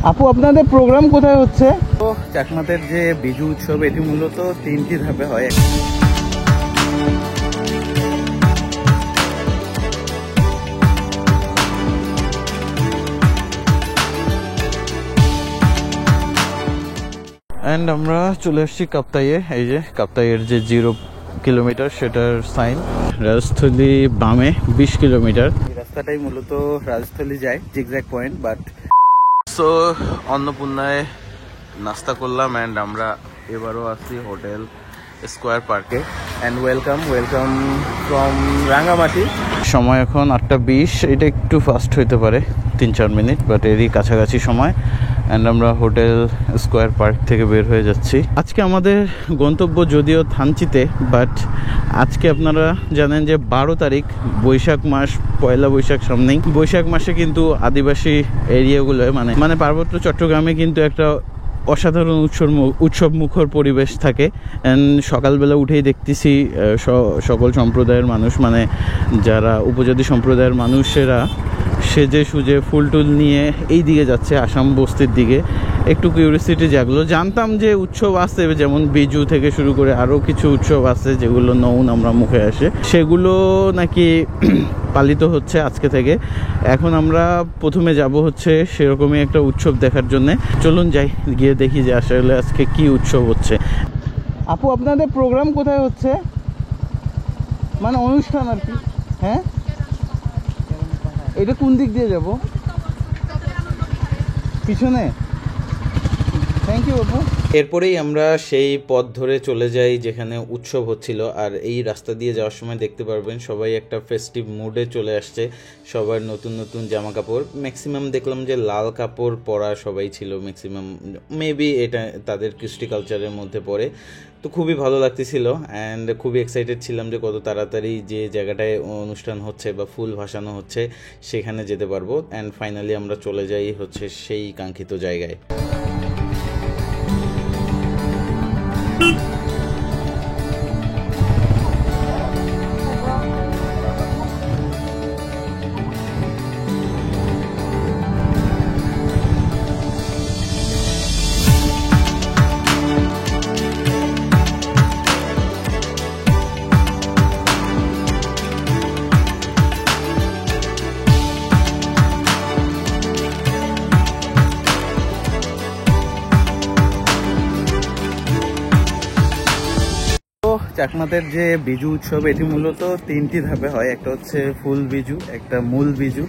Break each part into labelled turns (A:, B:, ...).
A: আপু আপনাদের প্রোগ্রাম কোথায় হচ্ছে? তো চাকমাদের যে বিজু উৎসব এটি মূলত 3টি ধাপে হয়। অ্যান্ড আমরা চলে আসছি কাপ্তাইয়ে। এই যে কাপ্তাইয়ের যে 0 কিলোমিটার সেটার সাইন। রাজস্থলী বামে 20 কিলোমিটার। এই রাস্তাটাই মূলত রাজস্থলী যায়, জিগজ্যাগ পয়েন্ট। বাট সো অন্নপূর্ণায় নাস্তা করলাম অ্যান্ড আমরা এবারও আসছি হোটেল স্কোয়ার পার্কে। And welcome from Rangamati. সময় এখন 8:20। এটা একটু ফাস্ট হইতে পারে 3-4 মিনিট, বাট এরই কাছাকাছি সময়। অ্যান্ড আমরা হোটেল স্কোয়ার পার্ক থেকে বের হয়ে যাচ্ছি। আজকে আমাদের গন্তব্য যদিও থানচিতে, বাট আজকে আপনারা জানেন যে 12 তারিখ বৈশাখ মাস, পয়লা বৈশাখ সামনেই। বৈশাখ মাসে কিন্তু আদিবাসী এরিয়াগুলোয় মানে পার্বত্য চট্টগ্রামে কিন্তু একটা অসাধারণ উৎসব মুখর পরিবেশ থাকে। অ্যান্ড সকালবেলা উঠেই দেখতেছি সকল সম্প্রদায়ের মানুষ, মানে যারা উপজাতি সম্প্রদায়ের মানুষেরা সেজে সুজে ফুল টুল নিয়ে এই দিকে যাচ্ছে, আসাম বস্তির দিকে। একটু কিউরিয়াসিটি জাগলো। জানতাম যে উৎসব আছে, যেমন বিজু থেকে শুরু করে আরও কিছু উৎসব আছে যেগুলো নৌন আমরা মুখে আসে, সেগুলো নাকি পালিত হচ্ছে আজকে থেকে। এখন আমরা প্রথমে যাব হচ্ছে সেরকমই একটা উৎসব দেখার জন্য। চলুন যাই, গিয়ে দেখি যে আসলে আজকে কি উৎসব হচ্ছে। আপু আপনাদের প্রোগ্রাম কোথায় হচ্ছে? মানে অনুষ্ঠান আর কি। হ্যাঁ, এটা কোন দিক দিয়ে যাব? পিছনে। থ্যাংক ইউ আপু। এরপরেই আমরা সেই পথ ধরে চলে যাই যেখানে উৎসব হচ্ছিল। আর এই রাস্তা দিয়ে যাওয়ার সময় দেখতে পারবেন সবাই একটা ফেস্টিভ মুডে চলে আসছে। সবার নতুন নতুন জামা কাপড়, ম্যাক্সিমাম দেখলাম যে লাল কাপড় পরা সবাই ছিল ম্যাক্সিমাম। মেবি এটা তাদের কৃষ্টি কালচারের মধ্যে পড়ে। তো খুবই ভালো লাগতেছিল অ্যান্ড খুবই এক্সাইটেড ছিলাম যে কত তাড়াতাড়ি যে জায়গাটায় অনুষ্ঠান হচ্ছে বা ফুল ভাসানো হচ্ছে সেখানে যেতে পারবো। অ্যান্ড ফাইনালি আমরা চলে যাই হচ্ছে সেই কাঙ্ক্ষিত জায়গায়। চাকমাদের যে বিজু উৎসব এটি মূলত 3টি ধাপে হয়। একটা হচ্ছে ফুল বিজু, একটা মূল বিজু,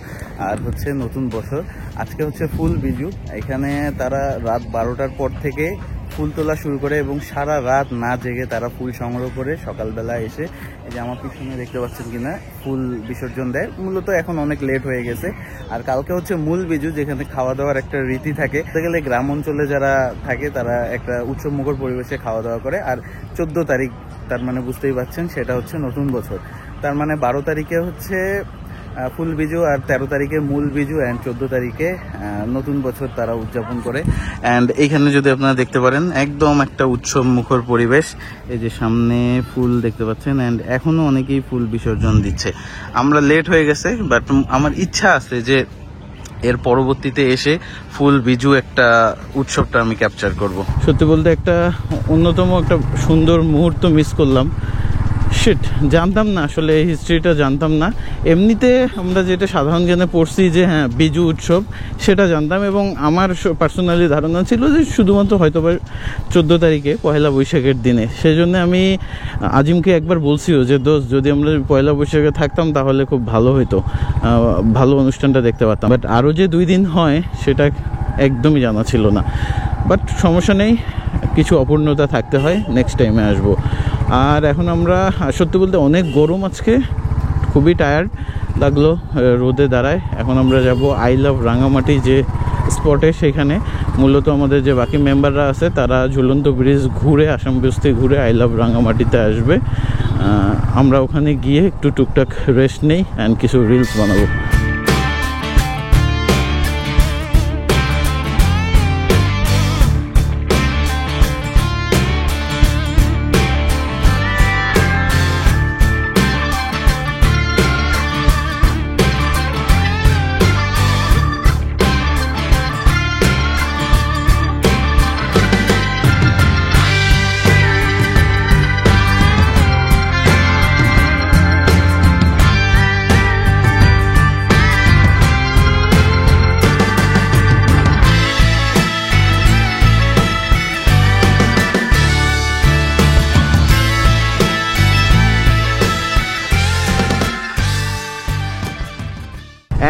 A: আর হচ্ছে নতুন বছর। আজকে হচ্ছে ফুল বিজু। এখানে তারা রাত 12টার পর থেকে ফুল তোলা শুরু করে এবং সারা রাত না জেগে তারা ফুল সংগ্রহ করে সকালবেলা এসে, এই যে আমার পিছনে দেখতে পাচ্ছেন কিনা, ফুল বিসর্জন দেয়। মূলত এখন অনেক লেট হয়ে গেছে। আর কালকে হচ্ছে মূল বিজু, যেখানে খাওয়া দাওয়ার একটা রীতি থাকে। বলতে গেলে গ্রাম অঞ্চলে যারা থাকে তারা একটা উৎসব মুখর পরিবেশে খাওয়া দাওয়া করে। আর 14 তারিখ, তার মানে বুঝতেই পারছেন, সেটা হচ্ছে নতুন বছর। তার মানে 12 তারিখে হচ্ছে ফুল বিজু, আর 13 তারিখে মূল বিজু, অ্যান্ড 14 তারিখে নতুন বছর তারা উদযাপন করে। অ্যান্ড এইখানে যদি আপনারা দেখতে পারেন একদম একটা উৎসব মুখর পরিবেশ। এই যে সামনে ফুল দেখতে পাচ্ছেন, অ্যান্ড এখনও অনেকেই ফুল বিসর্জন দিচ্ছে। আমরা লেট হয়ে গেছে, বাট আমার ইচ্ছা আছে যে এর পরবর্তীতে এসে ফুল বিজু একটা উৎসবটা আমি ক্যাপচার করব। সত্যি বলতে একটা অন্যতম একটা সুন্দর মুহূর্ত মিস করলাম। শিট, জানতাম না আসলে, এই হিস্ট্রিটা জানতাম না। এমনিতে আমরা যেটা সাধারণ জ্ঞানে পড়ছি যে হ্যাঁ বিজু উৎসব, সেটা জানতাম। এবং আমার পার্সোনালি ধারণা ছিল যে শুধুমাত্র হয়তো বা 14 তারিখে পয়লা বৈশাখের দিনে। সেই জন্য আমি আজিমকে একবার বলছিও যে দোস্ত, যদি আমরা পয়লা বৈশাখে থাকতাম তাহলে খুব ভালো হতো, ভালো অনুষ্ঠানটা দেখতে পারতাম। বাট আরও যে 2 দিন হয় সেটা একদমই জানা ছিল না। বাট সমস্যা নেই, কিছু অপূর্ণতা থাকতে হয়, নেক্সট টাইমে আসবো। আর এখন আমরা সত্যি বলতে অনেক গরম আজকে, খুবই টায়ার্ড লাগলো রোদে দাঁড়ায়। এখন আমরা যাব আই লাভ রাঙামাটি যে স্পটে, সেখানে মূলত আমাদের যে বাকি মেম্বাররা আছে তারা ঝুলন্ত ব্রিজ ঘুরে, আসাম বস্তি ঘুরে আই লাভ রাঙামাটিতে আসবে। আমরা ওখানে গিয়ে একটু টুকটাক রেস্ট নেই অ্যান্ড কিছু রিলস বানাবো।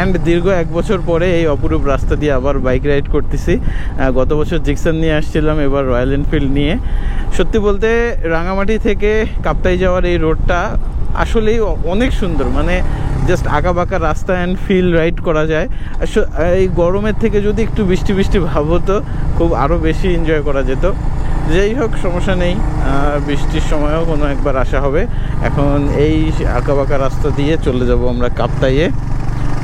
A: অ্যান্ড দীর্ঘ 1 বছর পরে এই অপরূপ রাস্তা দিয়ে আবার বাইক রাইড করতেছি। গত বছর জিক্সার নিয়ে আসছিলাম, এবার রয়্যাল এনফিল্ড নিয়ে। সত্যি বলতে রাঙামাটি থেকে কাপ্তাই যাওয়ার এই রোডটা আসলেই অনেক সুন্দর, মানে জাস্ট আঁকা বাঁকা রাস্তা অ্যান্ড ফিল রাইড করা যায়। এই গরমের থেকে যদি একটু বৃষ্টি বৃষ্টি ভাব হতো, খুব আরও বেশি এনজয় করা যেত। যাই হোক, সমস্যা নেই, বৃষ্টির সময়ও কোনো একবার আসা হবে। এখন এই আঁকা বাঁকা রাস্তা দিয়ে চলে যাব আমরা কাপ্তাইয়ে।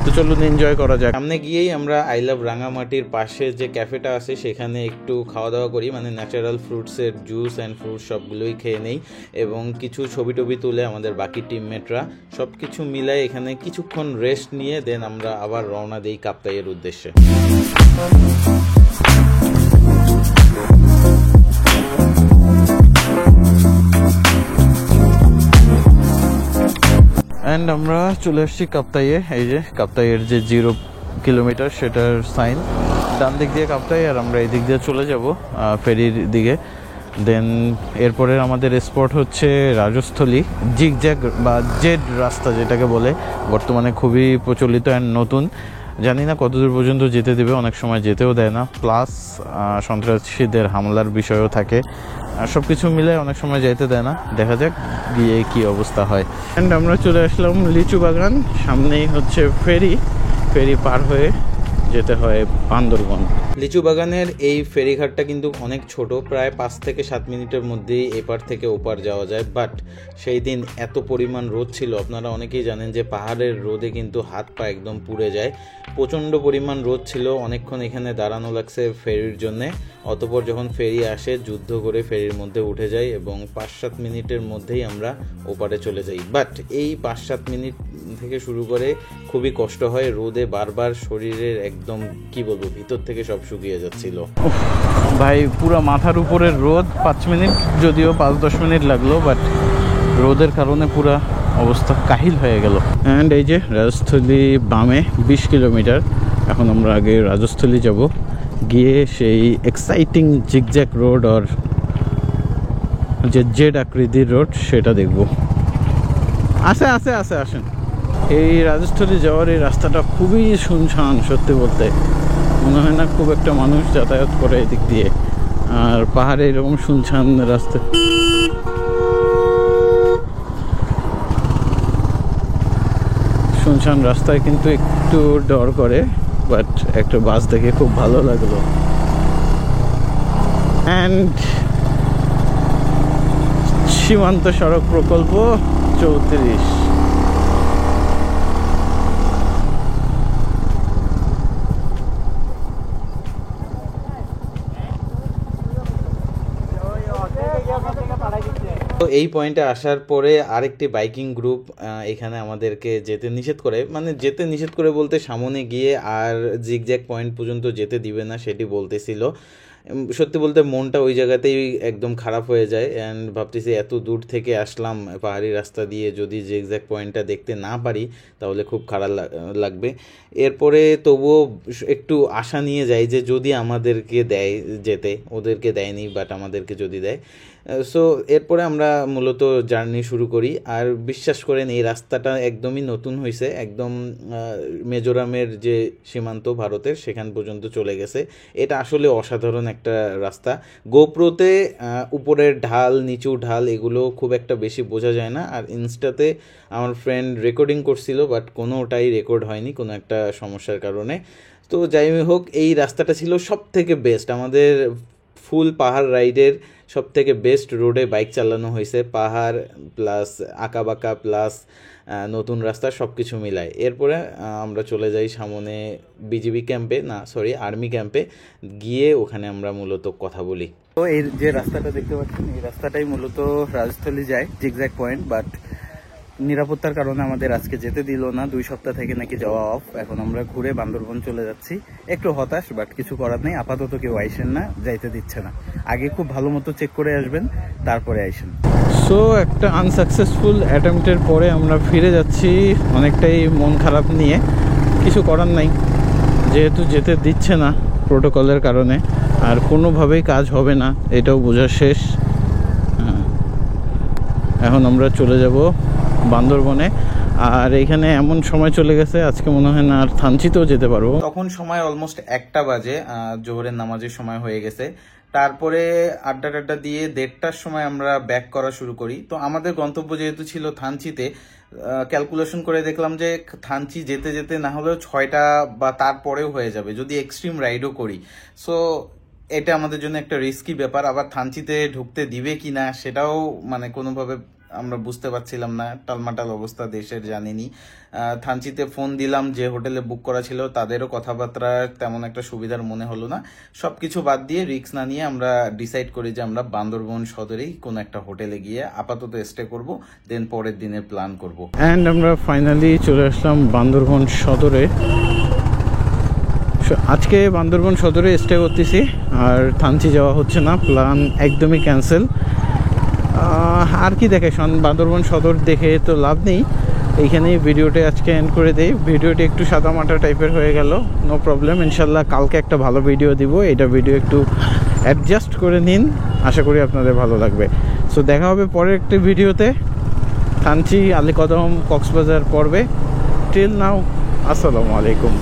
A: তো চলুন এনজয় করা যাক। সামনে গিয়েই আমরা আই লাভ রাঙামাটির পাশে যে ক্যাফেটা আছে সেখানে একটু খাওয়া দাওয়া করি, মানে ন্যাচারাল ফ্রুটসের জুস অ্যান্ড ফ্রুটস সবগুলোই খেয়ে নেই এবং কিছু ছবি টবি তুলে আমাদের বাকি টিমমেটরা সব কিছু মিলাই এখানে কিছুক্ষণ রেস্ট নিয়ে দেন আমরা আবার রওনা দিই কাপ্তাইয়ের উদ্দেশ্যে। অ্যান্ড আমরা চলে আসছি কাপ্তাইয়ে। এই যে কাপ্তাইয়ের যে 0 কিলোমিটার সেটার সাইন, ডান দিক দিয়ে কাপ্তাই আর আমরা এই দিক দিয়ে চলে যাব ফেরির দিকে। দেন এরপরে আমাদের স্পট হচ্ছে রাজস্থলী, জিগজ্যাগ বা জেড রাস্তা যেটাকে বলে, বর্তমানে খুবই প্রচলিত অ্যান্ড নতুন। জানি না কতদূর পর্যন্ত যেতে দেবে, অনেক সময় যেতেও দেয় না, প্লাস সন্ত্রাসীদের হামলার বিষয়ও থাকে। সব কিছু মিলে অনেক সময় যেতে দেয় না, দেখা যাক গিয়ে কি অবস্থা হয়। অ্যান্ড আমরা চলে আসলাম লিচু বাগান, সামনেই হচ্ছে ফেরি পার হয়ে যেতে হয় বান্দরবন। লিচু বাগানের এই ফেরিঘাটটা কিন্তু অনেক ছোট, প্রায় 5 থেকে 7 মিনিটের মধ্যেই এপার থেকে ওপার যাওয়া যায়। বাট সেই দিন এত পরিমাণ রোদ ছিল, আপনারা অনেকেই জানেন যে পাহাড়ের রোদে কিন্তু হাত পা একদম পুড়ে যায়। প্রচণ্ড পরিমাণ রোদ ছিল, অনেকক্ষণ এখানে দাঁড়ানো লাগছে ফেরির জন্যে। অতপর যখন ফেরি আসে যুদ্ধ করে ফেরির মধ্যে উঠে যাই এবং 5-7 মিনিটের মধ্যেই আমরা ওপারে চলে যাই। বাট এই 5-7 মিনিট থেকে শুরু করে খুবই কষ্ট হয়, রোদে বারবার শরীরের একদম কি বলবো ভিতর থেকে সব শুকিয়ে যাচ্ছিল। ভাই পুরো মাথার উপরের রোদ, 5 মিনিট যদিও 5-10 মিনিট লাগলো, বাট রোদের কারণে পুরা অবস্থা কাহিল হয়ে গেল। অ্যান্ড এই যে রাজস্থলী বামে 20 কিলোমিটার, এখন আমরা আগে রাজস্থলী যাব, গিয়ে সেই এক্সাইটিং জিগজ্যাগ রোড আর যে জেড আকৃতির রোড সেটা দেখব। আসেন। এই রাজস্থলী যাওয়ার এই রাস্তাটা খুবই শুনশান, সত্যি বলতে মনে হয় না খুব একটা মানুষ যাতায়াত করে এদিক দিয়ে, আর পাহাড়ে এরকম শুনশান রাস্তা। শুনশান রাস্তায় কিন্তু একটু ডর করে, বাট একটা বাস দেখে খুব ভালো লাগলো। অ্যান্ড সীমান্ত সড়ক প্রকল্প 34। তো এই পয়েন্টে আসার পরে আরেকটি বাইকিং গ্রুপ এখানে আমাদেরকে যেতে নিষেধ করে, মানে যেতে নিষেধ করে বলতে সামনে গিয়ে আর জিগজ্যাগ পয়েন্ট পর্যন্ত যেতে দিবে না সেটি বলতেছিল। সত্যি বলতে মনটা ওই জায়গাতেই একদম খারাপ হয়ে যায়। অ্যান্ড ভাবতেছি এত দূর থেকে আসলাম পাহাড়ি রাস্তা দিয়ে, যদি জিগজ্যাগ পয়েন্টটা দেখতে না পারি তাহলে খুব খারাপ লাগবে। এরপরে তবুও একটু আশা নিয়ে যাই যে যদি আমাদেরকে দেয় যেতে, ওদেরকে দেয়নি বাট আমাদেরকে যদি দেয়। সো এরপরে আমরা মূলত জার্নি শুরু করি। আর বিশ্বাস করেন এই রাস্তাটা একদমই নতুন হয়েছে, একদম মিজোরামের যে সীমান্ত ভারতের সেখান পর্যন্ত চলে গেছে। এটা আসলে অসাধারণ একটা রাস্তা। গোপ্রোতে উপরের ঢাল নিচু ঢাল এগুলো খুব একটা বেশি বোঝা যায় না, আর ইনস্টাতে আমার ফ্রেন্ড রেকর্ডিং করছিল বাট কোনোটাই রেকর্ড হয়নি কোনো একটা সমস্যার কারণে। তো যাই হোক, এই রাস্তাটা ছিল সব থেকে বেস্ট, আমাদের ফুল পাহাড় রাইডের সব থেকে বেস্ট রোডে বাইক চালানো হয়েছে, পাহাড় প্লাস আঁকাবাঁকা প্লাস নতুন রাস্তা সব কিছু মিলায়। এরপরে আমরা চলে যাই সামনে বিজিবি ক্যাম্পে, আর্মি ক্যাম্পে গিয়ে ওখানে আমরা মূলত কথা বলি। তো এই যে রাস্তাটা দেখতে পাচ্ছেন এই রাস্তাটাই মূলত রাজস্থলী যায় জিগজ্যাগ পয়েন্ট, বাট নিরাপত্তার কারণে আমাদের আজকে যেতে দিল না। 2 সপ্তাহ থেকে নাকি যাওয়া অফ। এখন আমরা ঘুরে বান্দরবন চলে যাচ্ছি, একটু হতাশ বাট কিছু করার নেই। আপাতত কেউ আইসেন না, যাইতে দিচ্ছে না। আগে খুব ভালো মতো চেক করে আসবেন, তারপরে আইসেন। সো একটা আনসাকসেসফুল অ্যাটেম্পটের পরে আমরা ফিরে যাচ্ছি অনেকটাই মন খারাপ নিয়ে। কিছু করার নাই, যেহেতু যেতে দিচ্ছে না প্রোটোকলের কারণে, আর কোনোভাবেই কাজ হবে না এটাও বোঝা শেষ। এখন আমরা চলে যাব বান্দরবনে। আর এখানে এমন সময় চলে গেছে আজকে মনে হয় না আর থানচিতেও যেতে পারবো। তখন সময় অলমোস্ট 1টা বাজে, জোহরের নামাজের সময় হয়ে গেছে। তারপরে আড্ডা টাড্ডা দিয়ে 1:30টার সময় আমরা ব্যাক করা শুরু করি। তো আমাদের গন্তব্য যেহেতু ছিল থানচিতে, ক্যালকুলেশন করে দেখলাম যে থানচি যেতে যেতে না হলেও 6টা বা তারপরেও হয়ে যাবে যদি এক্সট্রিম রাইডও করি। সো এটা আমাদের জন্য একটা রিস্কি ব্যাপার। আবার থানচিতে ঢুকতে দিবে কিনা সেটাও মানে কোনোভাবে আমরা বুঝতে পারছিলাম না, টালমাটাল অবস্থা দেশের জানিনি। থানচিতে ফোন দিলাম, যে হোটেলে বুক করা ছিল তাদেরও কথাবার্তা তেমন একটা সুবিধার মনে হলো না। সবকিছু বাদ দিয়ে রিস্ক না নিয়ে আমরা ডিসাইড করি যে আমরা বান্দরবন সদরেই কোনো একটা হোটেলে গিয়ে আপাতত স্টে করব, দেন পরের দিনের প্ল্যান করব। অ্যান্ড আমরা ফাইনালি চলে আসলাম বান্দরবন সদরে। আজকে বান্দরবন সদরে স্টে করতেছি, আর থানচি যাওয়া হচ্ছে না, প্ল্যান একদমই ক্যান্সেল। আর কি দেখে বান্দরবন সদর দেখে তো লাভ নেই, এইখানেই ভিডিওটা আজকে এন্ড করে দেই। ভিডিওটি একটু সাদামাটা টাইপের হয়ে গেল, নো প্রবলেম। ইনশাল্লাহ কালকে একটা ভালো ভিডিও দিব, এটা ভিডিও একটু অ্যাডজাস্ট করে নিন, আশা করি আপনাদের ভালো লাগবে। সো দেখা হবে পরের একটি ভিডিওতে, থানচি আলীকদম কক্সবাজার পর্বে। টিল নাও, আসসালামু আলাইকুম।